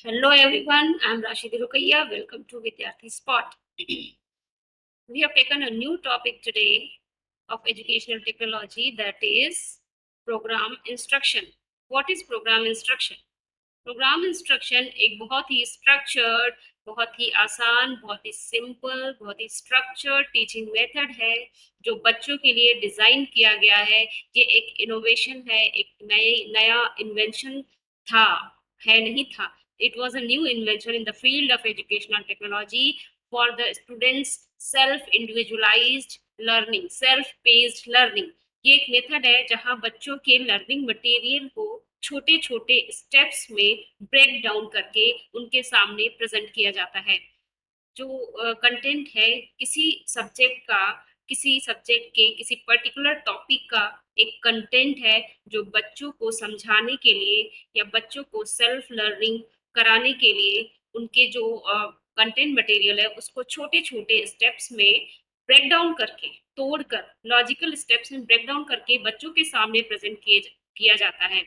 Hello everyone, I'm Rashidi Rukaiya. Welcome to Vidyarthi Spot. We have taken a new topic today of educational technology, that is program instruction. What is program instruction? Programme instruction एक बहुत ही structured, बहुत ही आसान, बहुत ही simple, बहुत ही structured teaching method है जो बच्चों के लिए डिजाइन किया गया है। ये एक इनोवेशन है, एक नया इन्वेंशन था, है नहीं था। It was a new invention in the field of educational technology for the students self individualised learning, self paced learning. ये एक मेथड है जहां बच्चों के लर्निंग मटेरियल को छोटे छोटे स्टेप्स में ब्रेक डाउन करके उनके सामने प्रेजेंट किया जाता है। जो कंटेंट है किसी सब्जेक्ट के किसी पर्टिकुलर टॉपिक का एक कंटेंट है जो बच्चों को समझाने के लिए या बच्चों को सेल्फ लर्निंग कराने के लिए उनके जो कंटेंट मटेरियल है उसको छोटे छोटे स्टेप्स में ब्रेक डाउन करके, तोड़कर, लॉजिकल स्टेप्स में ब्रेक डाउन करके बच्चों के सामने प्रेजेंट किया जाता है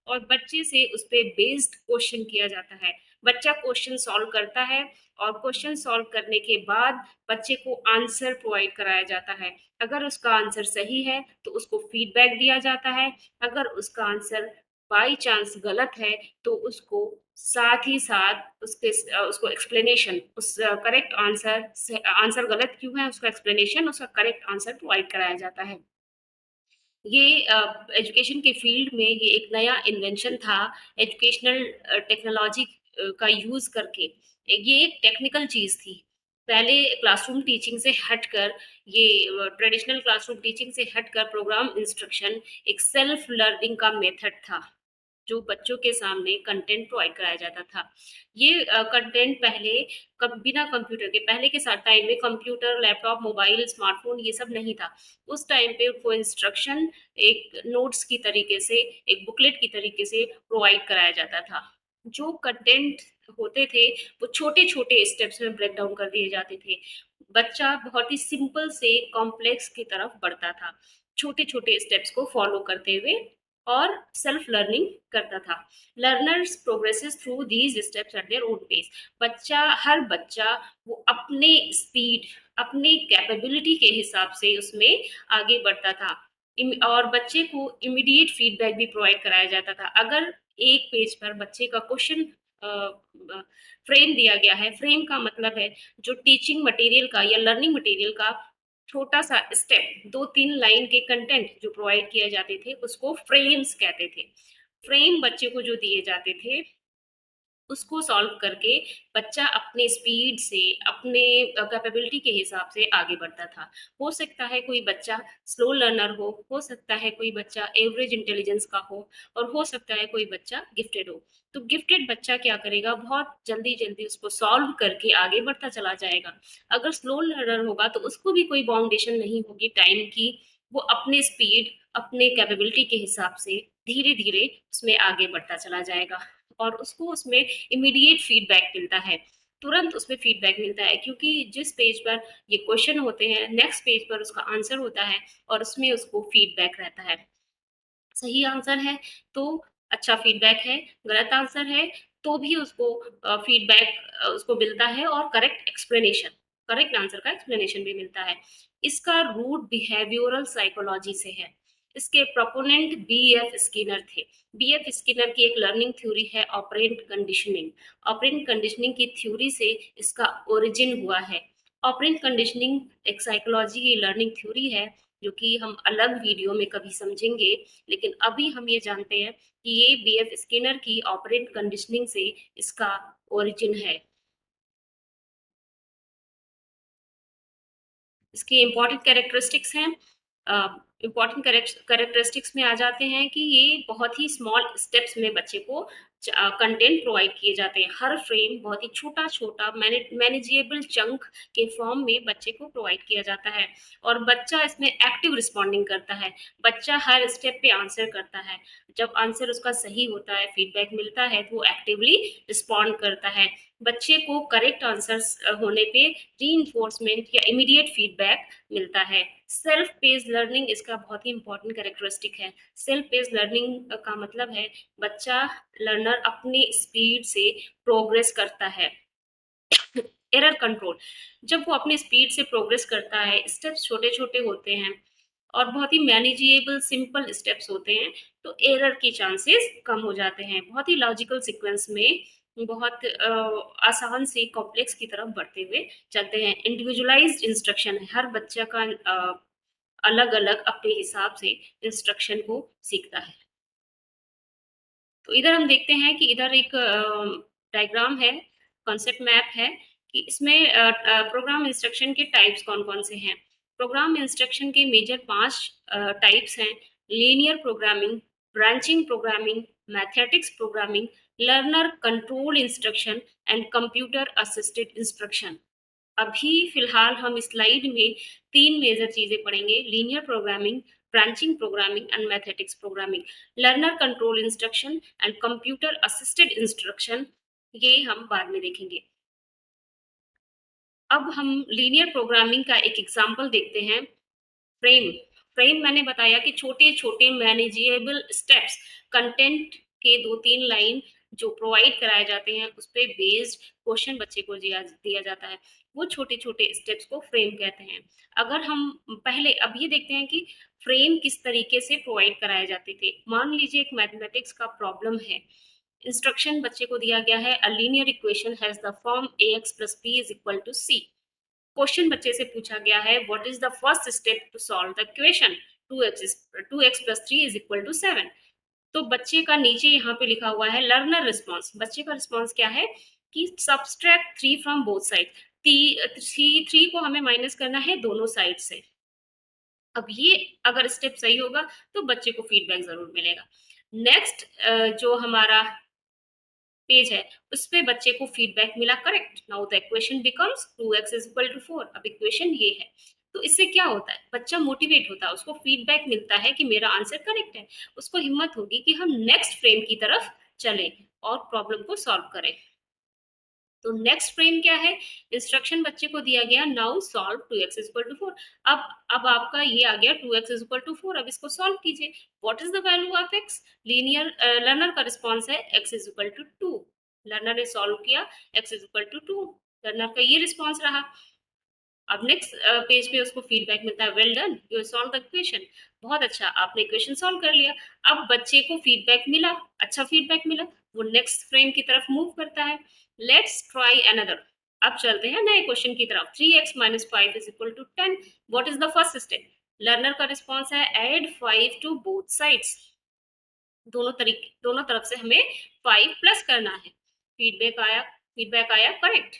और बच्चे से उस पर बेस्ड क्वेश्चन किया जाता है। बच्चा क्वेश्चन सॉल्व करता है और क्वेश्चन सॉल्व करने के बाद बच्चे को आंसर प्रोवाइड कराया जाता है। अगर उसका आंसर सही है तो उसको फीडबैक दिया जाता है। अगर उसका आंसर बाई चांस गलत है तो उसको साथ ही साथ उसको एक्सप्लेनेशन, उस करेक्ट आंसर गलत क्यों है उसका एक्सप्लेनेशन, उसका करेक्ट आंसर प्रोवाइड कराया जाता है। ये एजुकेशन के फील्ड में ये एक नया इन्वेंशन था। एजुकेशनल टेक्नोलॉजी का यूज़ करके ये एक टेक्निकल चीज़ थी। पहले क्लासरूम टीचिंग से हटकर ये ट्रेडिशनल क्लासरूम टीचिंग से हटकर प्रोग्राम इंस्ट्रक्शन एक सेल्फ लर्निंग का मेथड था जो बच्चों के सामने कंटेंट प्रोवाइड कराया जाता था। ये कंटेंट पहले बिना कंप्यूटर के, पहले के साथ टाइम में कंप्यूटर, लैपटॉप, मोबाइल, स्मार्टफोन ये सब नहीं था। उस टाइम पे उनको इंस्ट्रक्शन एक नोट्स की तरीके से, एक बुकलेट की तरीके से प्रोवाइड कराया जाता था। जो कंटेंट होते थे वो छोटे छोटे स्टेप्स में ब्रेक डाउन कर दिए जाते थे। बच्चा बहुत ही सिंपल से कॉम्प्लेक्स की तरफ बढ़ता था छोटे छोटे स्टेप्स को फॉलो करते हुए और सेल्फ लर्निंग करता था। Learners progresses through these steps at their own pace. हर बच्चा वो अपने स्पीड, अपनी कैपेबिलिटी के हिसाब से उसमें आगे बढ़ता था। और बच्चे को इमीडिएट फीडबैक भी प्रोवाइड कराया जाता था। अगर एक पेज पर बच्चे का क्वेश्चन फ्रेम दिया गया है, फ्रेम का मतलब है जो टीचिंग मटेरियल का या लर्निंग मटेरियल का छोटा सा स्टेप, 2-3 लाइन के कंटेंट जो प्रोवाइड किए जाते थे उसको फ्रेम्स कहते थे। फ्रेम बच्चे को जो दिए जाते थे उसको सॉल्व करके बच्चा अपने स्पीड से, अपने कैपेबिलिटी के हिसाब से आगे बढ़ता था। हो सकता है कोई बच्चा स्लो लर्नर हो सकता है कोई बच्चा एवरेज इंटेलिजेंस का हो और हो सकता है कोई बच्चा गिफ्टेड हो। तो गिफ्टेड बच्चा क्या करेगा, बहुत जल्दी-जल्दी उसको सॉल्व करके आगे बढ़ता चला जाएगा। अगर स्लो लर्नर होगा तो उसको भी कोई बाउंडेशन नहीं होगी टाइम की, वो अपने स्पीड, अपने कैपेबिलिटी के हिसाब से धीरे-धीरे उसमें आगे बढ़ता चला जाएगा। और उसको उसमें इमीडिएट फीडबैक मिलता है, तुरंत उसमें फीडबैक मिलता है क्योंकि जिस पेज पर ये क्वेश्चन होते हैं नेक्स्ट पेज पर उसका आंसर होता है और उसमें उसको फीडबैक रहता है। सही आंसर है तो अच्छा फीडबैक है, गलत आंसर है तो भी उसको फीडबैक उसको मिलता है और करेक्ट आंसर का एक्सप्लेनेशन भी मिलता है। इसका रूट बिहेवियरल साइकोलॉजी से है। इसके प्रोपोनेंट बीएफ स्किनर थे। बीएफ स्किनर की एक लर्निंग थ्योरी है ऑपरेंट कंडीशनिंग। ऑपरेंट कंडीशनिंग की थ्योरी से इसका ओरिजिन हुआ है। ऑपरेंट कंडीशनिंग एक साइकोलॉजी की लर्निंग थ्योरी है जो कि हम अलग वीडियो में कभी समझेंगे, लेकिन अभी हम ये जानते हैं कि ये बीएफ स्किनर की ऑपरेंट कंडीशनिंग से इसका ओरिजिन है। इसकी इम्पॉर्टेंट कैरेक्टरिस्टिक्स हैं। इम्पॉर्टेंट कैरेक्टरिस्टिक्स में आ जाते हैं कि ये बहुत ही स्मॉल स्टेप्स में बच्चे को कंटेंट प्रोवाइड किए जाते हैं। हर फ्रेम बहुत ही छोटा छोटा मैनेजेबल चंक के फॉर्म में बच्चे को प्रोवाइड किया जाता है और बच्चा इसमें एक्टिव रिस्पॉन्डिंग करता है। बच्चा हर स्टेप पे आंसर करता है। जब आंसर उसका सही होता है, फीडबैक मिलता है तो वो एक्टिवली रिस्पॉन्ड करता है। बच्चे को करेक्ट आंसर्स होने पे रीइंफोर्समेंट या इमीडिएट फीडबैक मिलता है। सेल्फ पेस्ड लर्निंग इसका का बहुत ही इंपॉर्टेंट कैरेक्टरिस्टिक है। सेल्फ पेस्ड लर्निंग का मतलब है बच्चा लर्नर अपनी स्पीड से प्रोग्रेस करता है। एरर कंट्रोल, जब वो अपने स्पीड से प्रोग्रेस करता है, स्टेप्स छोटे छोटे होते हैं और बहुत ही मैनेजेबल सिंपल स्टेप्स होते हैं, तो एरर की चांसेस कम हो जाते हैं। बहुत ही लॉजिकल सीक्वेंस में बहुत आसान से कॉम्प्लेक्स की तरफ बढ़ते हुए चलते हैं। इंडिविजुअलाइज्ड इंस्ट्रक्शन है, हर बच्चा का अलग अलग अपने हिसाब से इंस्ट्रक्शन को सीखता है। तो इधर हम देखते हैं कि इधर एक डायग्राम है, कॉन्सेप्ट मैप है कि इसमें प्रोग्राम इंस्ट्रक्शन के टाइप्स कौन-कौन से हैं। प्रोग्राम इंस्ट्रक्शन के मेजर 5 टाइप्स हैं। Linear programming, branching programming, mathematics programming, learner control instruction and computer assisted instruction. अभी फिलहाल हम स्लाइड में 3 मेजर चीज़ें पढ़ेंगे, linear programming, branching programming and mathematics programming, learner control instruction and computer assisted instruction, ये हम बाद में देखेंगे। अब हम लीनियर प्रोग्रामिंग का एक एग्जांपल देखते हैं। फ्रेम, फ्रेम मैंने बताया कि छोटे-छोटे मैनेजेबल स्टेप्स, कंटेंट के 2-3 लाइन जो प्रोवाइड कराए जाते हैं, उस पे बेस्ड क्वेश्चन बच्चे को दिया दिया जाता है। वो छोटे-छोटे स्टेप्स को फ्रेम कहते हैं। अगर हम पहले अब ये देखते हैं कि फ्रेम किस तरीके से प्रोवाइड कराए जाते थे। मान लीजिए एक मैथमेटिक्स का प्रॉब्लम है। इंस्ट्रक्शन बच्चे को दिया गया है, a linear equation has the form ax + b = c। Question बच्चे से पूछा गया है, what is the first step to solve the equation 2x + 3 = 7। तो बच्चे का नीचे यहाँ पे लिखा हुआ है लर्नर रिस्पॉन्स। बच्चे का रिस्पॉन्स क्या है कि subtract 3 from both side. Three को हमें माइनस करना है दोनों साइड से। अब ये अगर स्टेप सही होगा तो बच्चे को फीडबैक जरूर मिलेगा। नेक्स्ट जो हमारा पेज है, उस पे बच्चे को फीडबैक मिला correct. Now the equation becomes 2x = 4। अब इक्वेशन ये है। तो इससे क्या होता है, बच्चा मोटिवेट होता है, उसको फीडबैक मिलता है कि मेरा आंसर करेक्ट है। उसको हिम्मत होगी कि हम नेक्स्ट फ्रेम की तरफ चलें और प्रॉब्लम को सॉल्व करें। तो नेक्स्ट फ्रेम क्या है, इंस्ट्रक्शन बच्चे को दिया गया, नाउ सॉल्व 2x = 4। अब आपका ये आ गया 2x = 4। अब इसको सॉल्व कीजिए। What is the value of x? Linear learner का रिस्पॉन्स है x = 2। लर्नर ने सॉल्व किया, x = 2। लर्नर का ये रिस्पॉन्स रहा। अब नेक्स्ट पेज पे उसको फीडबैक मिलता है, well done, you solve the equation. बहुत अच्छा, आपने इक्वेशन सॉल्व कर लिया। अब बच्चे को फीडबैक मिला, अच्छा फीडबैक मिला, वो नेक्स्ट फ्रेम की तरफ मूव करता है। Let's try another. अब चलते हैं नए क्वेश्चन की तरफ। 3x - 5 = 10। What is the first step? Learner का रिस्पॉन्स है ऐड 5 टू बोथ साइड्स। दोनों तरफ से हमें 5 प्लस करना है। फीडबैक आया करेक्ट,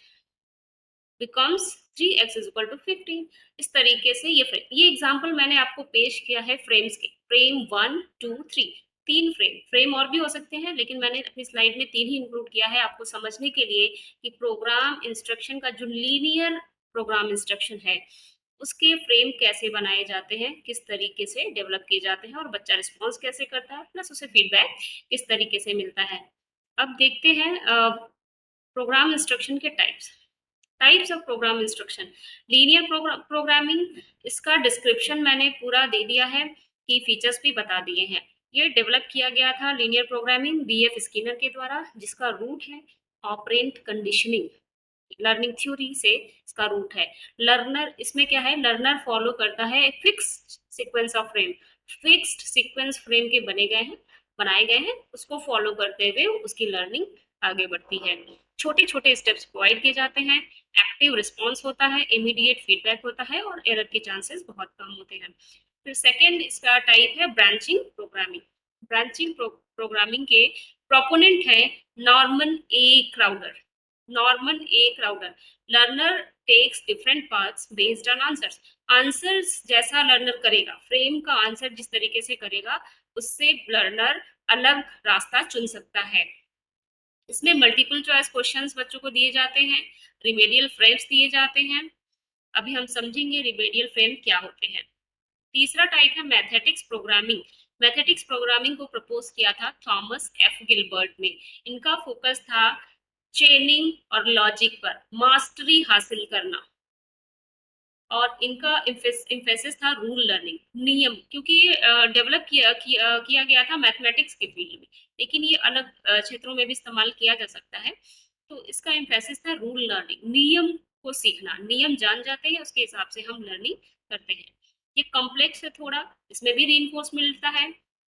बिकम्स 3x = 15। इस तरीके से ये एग्जांपल मैंने आपको पेश किया है फ्रेम्स के। फ्रेम 1 2 3, 3 फ्रेम और भी हो सकते हैं, लेकिन मैंने अपनी स्लाइड में 3 ही इंक्लूड किया है आपको समझने के लिए कि प्रोग्राम इंस्ट्रक्शन का जो लीनियर प्रोग्राम इंस्ट्रक्शन है, उसके फ्रेम कैसे बनाए जाते हैं, किस तरीके से डेवलप किए जाते हैं और बच्चा रिस्पॉन्स कैसे करता है, प्लस उसे फीडबैक किस तरीके से मिलता है। अब देखते हैं प्रोग्राम इंस्ट्रक्शन के types of programme instruction. Linear programming, इसका डिस्क्रिप्शन मैंने पूरा दे दिया है, की फीचर्स भी बता दिए हैं। ये डेवलप किया गया था लीनियर प्रोग्रामिंग बीएफ स्किनर के द्वारा, जिसका रूट है ऑपरेंट कंडीशनिंग। लर्निंग थ्योरी से इसका रूट है। लर्नर, इसमें क्या है, लर्नर फॉलो करता है fixed sequence of frame. Fixed sequence frame के बनाए गए हैं, उसको फॉलो करते हुए उसकी लर्निंग आगे बढ़ती है। छोटे छोटे स्टेप्स प्रोवाइड किए जाते हैं, एक्टिव रिस्पॉन्स होता है, इमीडिएट फीडबैक होता है और एरर के चांसेस बहुत कम होते हैं। फिर सेकेंड इसका टाइप है ब्रांचिंग प्रोग्रामिंग। प्रोग्रामिंग के प्रोपोनेंट है Norman A Crowder. Learner takes different paths based on answers. Answers जैसा लर्नर करेगा, फ्रेम का आंसर जिस तरीके से करेगा, उससे लर्नर अलग रास्ता चुन सकता है। इसमें मल्टीपल चॉइस क्वेश्चंस बच्चों को दिए जाते हैं, रिमेडियल फ्रेम्स दिए जाते हैं। अभी हम समझेंगे रिमेडियल फ्रेम क्या होते हैं। तीसरा टाइप है मैथमेटिक्स प्रोग्रामिंग। मैथमेटिक्स प्रोग्रामिंग को प्रपोज किया था थॉमस एफ गिलबर्ट ने। इनका फोकस था चेनिंग और लॉजिक पर मास्टरी हासिल करना। और इनका इम्फेसिस था रूल लर्निंग, नियम, क्योंकि डेवलप किया गया था मैथमेटिक्स के फील्ड में, लेकिन ये अलग क्षेत्रों में भी इस्तेमाल किया जा सकता है। तो इसका इम्फेसिस था रूल लर्निंग, नियम को सीखना, नियम जान जाते हैं उसके हिसाब से हम लर्निंग करते हैं। ये कॉम्प्लेक्स है थोड़ा, इसमें भी रीइंफोर्स मिलता है।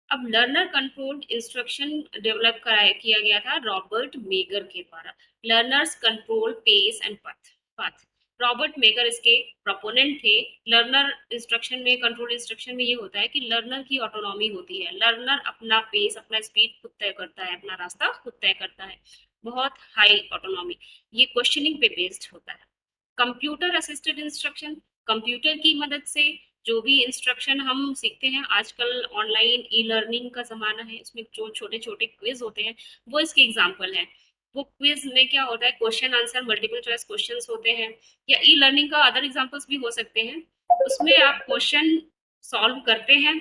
अब लर्नर कंट्रोल्ड इंस्ट्रक्शन डेवलप कराया किया गया था रॉबर्ट मेगर के द्वारा। Learners control pace and path. Robert Mager इसके प्रोपोनेंट थे। लर्नर इंस्ट्रक्शन में, कंट्रोल इंस्ट्रक्शन में ये होता है कि लर्नर की ऑटोनॉमी होती है, लर्नर अपना पेस, अपना स्पीड खुद तय करता है, अपना रास्ता खुद तय करता है, बहुत हाई ऑटोनॉमी। ये क्वेश्चनिंग पे बेस्ड होता है। कंप्यूटर असिस्टेड इंस्ट्रक्शन, कंप्यूटर की मदद से जो भी इंस्ट्रक्शन हम सीखते हैं, आजकल ऑनलाइन ई लर्निंग का जमाना है, इसमें जो छोटे छोटे क्विज होते हैं वो इसके एग्जाम्पल है। वो क्विज में क्या होता है, question answer multiple choice questions होते हैं, या ई लर्निंग का अदर एग्जांपल्स भी हो सकते हैं। उसमें आप क्वेश्चन सॉल्व करते हैं,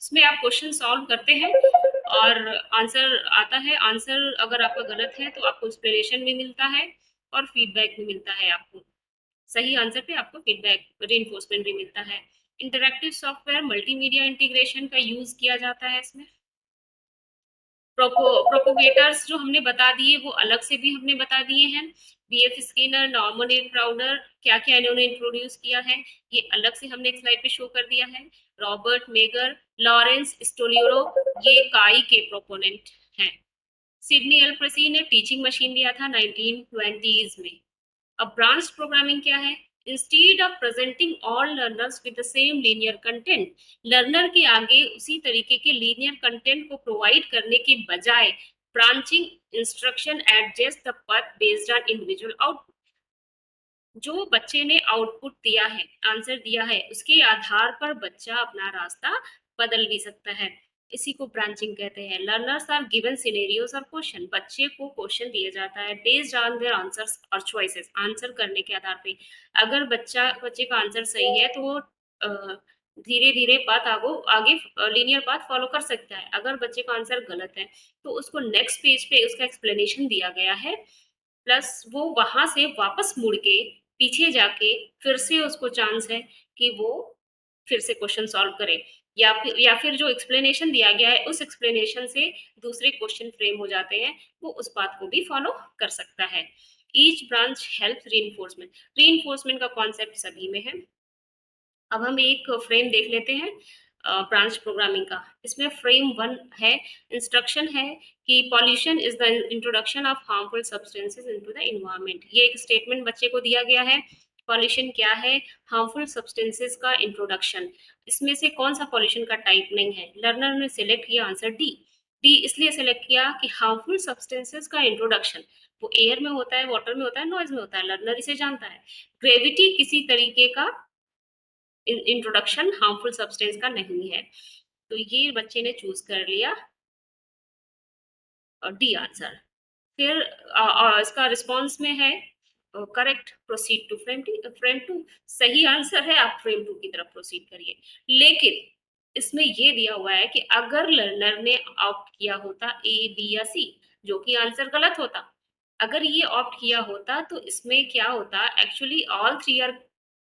इसमें आप क्वेश्चन सॉल्व करते हैं और आंसर आता है। आंसर अगर आपका गलत है तो आपको इंस्पिरेशन भी मिलता है और फीडबैक भी मिलता है आपको। सही आंसर पे आपको फीडबैक, रीइंफोर्समेंट भी मिलता है। इंटरैक्टिव सॉफ्टवेयर, मल्टीमीडिया इंटीग्रेशन का यूज किया जाता है इसमें। प्रोपोगेटर्स जो हमने बता दिए वो अलग से भी हमने बता दिए हैं। BF Skinner, Norman A Crowder, क्या क्या इन्होंने इंट्रोड्यूस किया है ये अलग से हमने एक स्लाइड पे शो कर दिया है। रॉबर्ट मेगर, लॉरेंस स्टोलियो, ये काई के प्रोपोनेंट हैं। सिडनी एल्प्रेसी ने टीचिंग मशीन दिया था 1920s में। अब ब्रांच प्रोग्रामिंग क्या है? Instead of presenting all learners with the same linear content, learner के आगे उसी तरीके के लीनियर कंटेंट को प्रोवाइड करने के बजाय branching instruction adjust the path based on individual output. जो बच्चे ने आउटपुट दिया है, आंसर दिया है, उसके आधार पर बच्चा अपना रास्ता बदल भी सकता है। इसी को ब्रांचिंग कहते हैं। लर्नर्स आर गिवन सिनेरियोज और क्वेश्चन, बच्चे को क्वेश्चन दिया जाता है बेस्ड ऑन देयर आंसर्स और चॉइसेस, आंसर करने के आधार पे। अगर बच्चे का आंसर सही है तो वो धीरे धीरे पाथ आगे लीनियर पाथ फॉलो कर सकता है। अगर बच्चे का आंसर गलत है तो उसको नेक्स्ट पेज पे उसका एक्सप्लेनेशन दिया गया है, प्लस वो वहां से वापस मुड़ के पीछे जाके फिर से उसको चांस है कि वो फिर से क्वेश्चन सॉल्व करे, या फिर जो एक्सप्लेनेशन दिया गया है उस एक्सप्लेनेशन से दूसरे क्वेश्चन फ्रेम हो जाते हैं, वो उस बात को भी फॉलो कर सकता है। Each branch help reinforcement, reinforcement का कॉन्सेप्ट सभी में है। अब हम एक फ्रेम देख लेते हैं ब्रांच प्रोग्रामिंग का। इसमें फ्रेम वन है, इंस्ट्रक्शन है कि pollution is the introduction of harmful substances into the environment. ये एक स्टेटमेंट बच्चे को दिया गया है। पॉल्यूशन क्या है? हार्मफुल सब्सटेंसेस का इंट्रोडक्शन। इसमें से कौन सा पॉल्यूशन का टाइप नहीं है? लर्नर ने सिलेक्ट किया आंसर डी। डी इसलिए सिलेक्ट किया कि हार्मफुल सब्सटेंसेस का इंट्रोडक्शन, वो एयर में होता है, वाटर में होता है, नॉइज में होता है, लर्नर इसे जानता है। ग्रेविटी किसी तरीके का इंट्रोडक्शन हार्मफुल सब्सटेंस का नहीं है। तो ये बच्चे ने चूज कर लिया डी आंसर। फिर इसका रिस्पॉन्स में है correct, proceed to frame two. सही आंसर है, आप फ्रेम टू की तरफ प्रोसीड करिए। लेकिन इसमें ये दिया हुआ है कि अगर लर्नर ने ऑप्ट किया होता ए, बी या सी, जो कि आंसर गलत होता। अगर ये ऑप्ट किया होता तो इसमें क्या होता, एक्चुअली ऑल थ्री आर,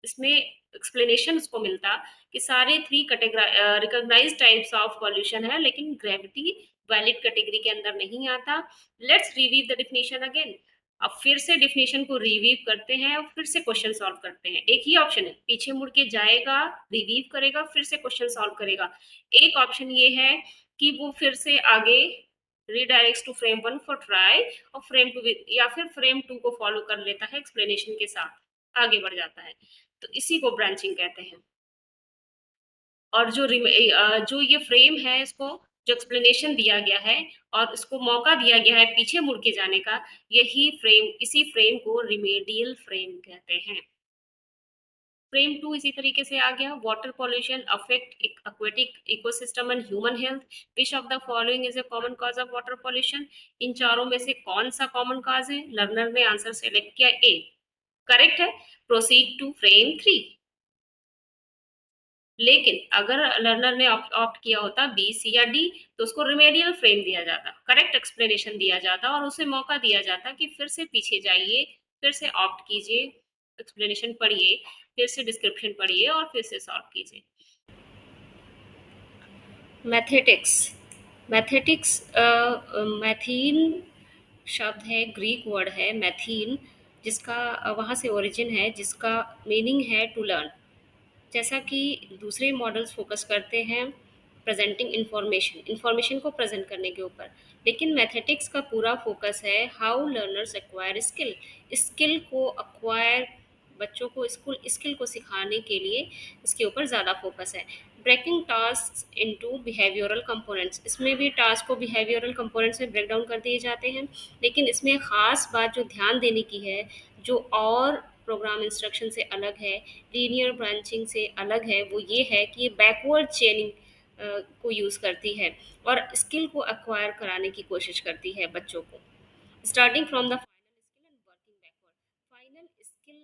इसमें एक्सप्लेनेशन उसको मिलता कि सारे three recognise types of pollution है, लेकिन ग्रेविटी वैलिड कैटेगरी के अंदर नहीं आता। Let's review the definition again. अब फिर से डेफिनेशन को रिवीव करते हैं और फिर से क्वेश्चन सॉल्व करते हैं। एक ही ऑप्शन है, पीछे मुड़ के जाएगा, रिवीव करेगा, फिर से क्वेश्चन सॉल्व करेगा। एक ऑप्शन ये है कि वो फिर से आगे redirects to frame one for try, और फ्रेम टू, या फिर फ्रेम टू को फॉलो कर लेता है एक्सप्लेनेशन के साथ आगे बढ़ जाता है। तो इसी को ब्रांचिंग कहते हैं। और जो ये फ्रेम है, इसको जो एक्सप्लेनेशन दिया गया है और इसको मौका दिया गया है पीछे मुड़ के जाने का, यही फ्रेम, इसी फ्रेम को रिमेडियल फ्रेम कहते हैं। फ्रेम टू इसी तरीके से आ गया। Water pollution affect aquatic ecosystem and human health. Which of the following is a common cause of water pollution? इन चारों में से कौन सा कॉमन कॉज है? लर्नर ने आंसर सेलेक्ट किया ए, करेक्ट है। Proceed to frame three. लेकिन अगर लर्नर ने ऑप्ट किया होता बी, सी या डी, तो उसको रिमेडियल फ्रेम दिया जाता, करेक्ट एक्सप्लेनेशन दिया जाता और उसे मौका दिया जाता कि फिर से पीछे जाइए, फिर से ऑप्ट कीजिए, एक्सप्लेनेशन पढ़िए, फिर से डिस्क्रिप्शन पढ़िए और फिर से सॉल्व कीजिए। मैथेटिक्स। मैथेटिक्स मैथीन शब्द है, ग्रीक वर्ड है मैथीन, जिसका वहाँ से ओरिजिन है, जिसका मीनिंग है टू लर्न। जैसा कि दूसरे मॉडल्स फोकस करते हैं प्रेजेंटिंग इंफॉर्मेशन, इंफॉर्मेशन को प्रेजेंट करने के ऊपर, लेकिन मैथेटिक्स का पूरा फोकस है how learners acquire skill, skill को अक्वायर, बच्चों को स्कूल स्किल को सिखाने के लिए इसके ऊपर ज़्यादा फोकस है। Breaking task into behavioural components, इसमें भी टास्क को बिहेवियरल कंपोनेंट्स में ब्रेक डाउन कर दिए जाते हैं, लेकिन इसमें ख़ास बात जो ध्यान देने की है, जो और प्रोग्राम इंस्ट्रक्शन से अलग है, लीनियर ब्रांचिंग से अलग है, वो ये है कि ये बैकवर्ड चेनिंग को यूज़ करती है और स्किल को एक्वायर कराने की कोशिश करती है बच्चों को, starting from the final skill and working backward. Final skill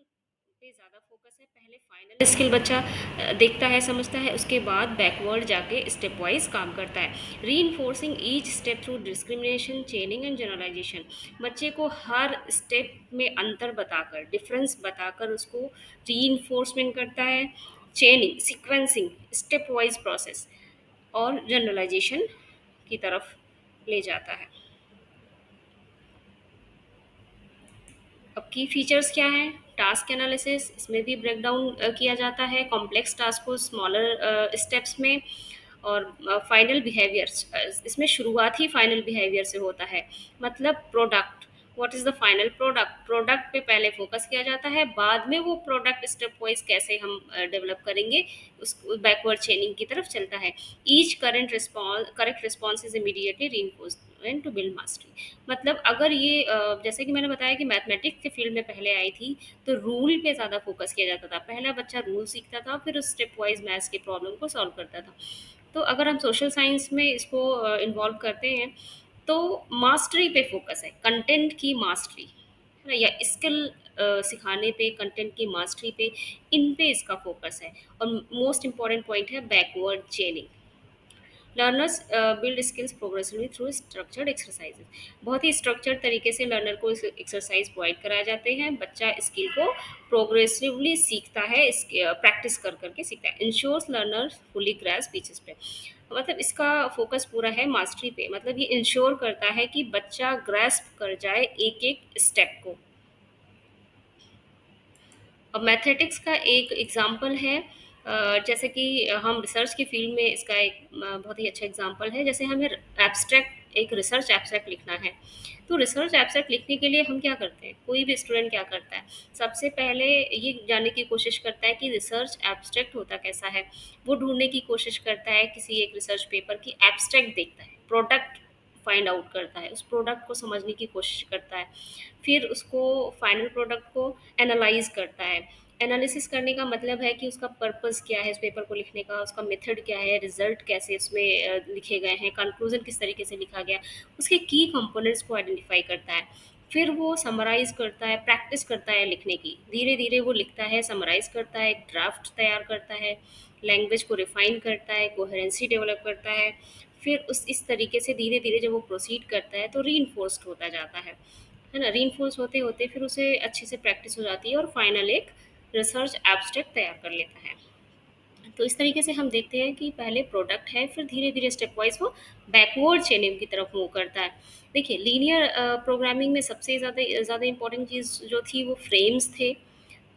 पे ज़्यादा फोकस है, पहले फाइनल स्किल बच्चा देखता है, समझता है, उसके बाद बैकवर्ड जाके स्टेप वाइज काम करता है। Reinforcing each step through discrimination, chaining and generalisation, बच्चे को हर स्टेप में अंतर बताकर, डिफरेंस बताकर उसको री इन्फोर्समेंट करता है, चेनिंग, सीक्वेंसिंग, स्टेप वाइज प्रोसेस और जनरलाइजेशन की तरफ ले जाता है। अब की फीचर्स क्या हैं? टास्क एनालिसिस, इसमें भी ब्रेक डाउन किया जाता है कॉम्प्लेक्स टास्क को स्मॉलर स्टेप्स में। और फाइनल बिहेवियर्स, इसमें शुरुआत ही फाइनल बिहेवियर से होता है, मतलब product, what is the final product, product पे पहले फोकस किया जाता है, बाद में वो प्रोडक्ट स्टेप वाइज कैसे हम डेवलप करेंगे उस बैकवर्ड चेनिंग की तरफ चलता है। Each correct response is immediately reinforcement to build mastery. मतलब अगर ये जैसे कि मैंने बताया कि मैथमेटिक्स के फील्ड में पहले आई थी, तो रूल पे ज़्यादा फोकस किया जाता था, पहला बच्चा रूल सीखता था, फिर उस स्टेप वाइज मैथ्स के प्रॉब्लम को सॉल्व करता था। तो अगर हम सोशल साइंस में इसको इन्वॉल्व करते हैं, तो मास्टरी पे फोकस है, कंटेंट की मास्टरी, है ना, या स्किल सिखाने पे, कंटेंट की मास्टरी पे, इन पे इसका फोकस है। और मोस्ट इंपॉर्टेंट पॉइंट है backward चेनिंग। Learners build skills progressively through structured exercises, बहुत ही स्ट्रक्चर्ड तरीके से लर्नर को एक्सरसाइज प्रोवाइड कराए जाते हैं, बच्चा स्किल को प्रोग्रेसिवली सीखता है, प्रैक्टिस कर करके सीखता है। Ensures learner fully grasp teachers पे, मतलब इसका फोकस पूरा है मास्टरी पे, मतलब ये इंश्योर करता है कि बच्चा ग्रास्प कर जाए एक एक स्टेप को। अब मैथमेटिक्स का एक एग्जाम्पल है, जैसे कि हम रिसर्च की फील्ड में इसका एक बहुत ही अच्छा एग्जाम्पल है, जैसे हमें एब्स्ट्रैक्ट, एक रिसर्च एब्स्ट्रैक्ट लिखना है, तो रिसर्च एब्स्ट्रैक्ट लिखने के लिए हम क्या करते हैं, कोई भी स्टूडेंट क्या करता है, सबसे पहले ये जानने की कोशिश करता है कि रिसर्च एब्स्ट्रैक्ट होता कैसा है, वो ढूंढने की कोशिश करता है, किसी एक रिसर्च पेपर की एब्स्ट्रैक्ट देखता है, प्रोडक्ट फाइंड आउट करता है, उस प्रोडक्ट को समझने की कोशिश करता है, फिर उसको फाइनल प्रोडक्ट को एनालाइज करता है। एनालिसिस करने का मतलब है कि उसका पर्पस क्या है इस पेपर को लिखने का, उसका मेथड क्या है, रिजल्ट कैसे इसमें लिखे गए हैं, कंक्लूजन किस तरीके से लिखा गया, उसके की कंपोनेंट्स को आइडेंटिफाई करता है, फिर वो समराइज करता है, प्रैक्टिस करता है लिखने की, धीरे धीरे वो लिखता है, समराइज करता है, एक ड्राफ्ट तैयार करता है, लैंग्वेज को रिफाइन करता है, कोहेरेंसी डेवलप करता है, फिर उस इस तरीके से धीरे धीरे जब वो प्रोसीड करता है तो री होता जाता है ना, री होते होते फिर उसे अच्छे से प्रैक्टिस हो जाती है और फाइनल एक रिसर्च एब्स्ट्रैक्ट तैयार कर लेता है। तो इस तरीके से हम देखते हैं कि पहले प्रोडक्ट है, फिर धीरे धीरे स्टेप वाइज वो बैकवर्ड चेनिंग की तरफ मूव करता है। देखिए लीनियर प्रोग्रामिंग में सबसे ज़्यादा ज़्यादा इंपॉर्टेंट चीज़ जो थी वो फ्रेम्स थे,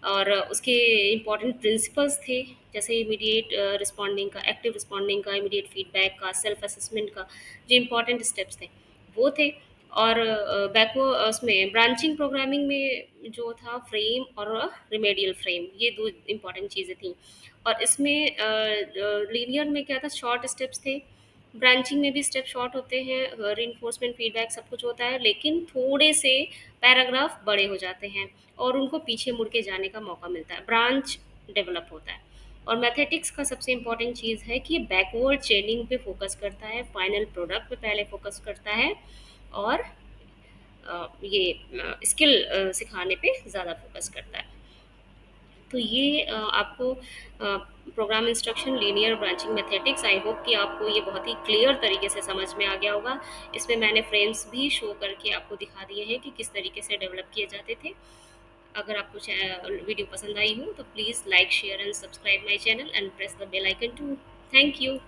और उसके इम्पॉर्टेंट प्रिंसिपल्स थे, जैसे इमीडिएट रिस्पॉन्डिंग का, एक्टिव रिस्पॉन्डिंग का, इमीडिएट फीडबैक का, सेल्फ असेसमेंट का, जो इम्पॉर्टेंट स्टेप्स थे वो थे। और बैकवर्ड उसमें ब्रांचिंग प्रोग्रामिंग में जो था फ्रेम और रिमेडियल फ्रेम, ये दो इम्पॉर्टेंट चीज़ें थी। और इसमें लीनियर में क्या था, शॉर्ट स्टेप्स थे, ब्रांचिंग में भी स्टेप शॉर्ट होते हैं, रीइंफोर्समेंट फीडबैक सब कुछ होता है, लेकिन थोड़े से पैराग्राफ बड़े हो जाते हैं और उनको पीछे मुड़ के जाने का मौका मिलता है, ब्रांच डेवलप होता है। और मैथेटिक्स का सबसे इम्पॉर्टेंट चीज़ है कि ये बैकवर्ड चेनिंग पे फोकस करता है, फाइनल प्रोडक्ट पे पहले फोकस करता है, और ये स्किल सिखाने पे ज़्यादा फोकस करता है। तो ये आपको program instruction, linear branching mathetics, I hope कि आपको ये बहुत ही क्लियर तरीके से समझ में आ गया होगा। इसमें मैंने फ्रेम्स भी शो करके आपको दिखा दिए हैं कि किस तरीके से डेवलप किए जाते थे। अगर आपको वीडियो पसंद आई हो तो please like share and subscribe my channel and press the bell icon to. Thank you.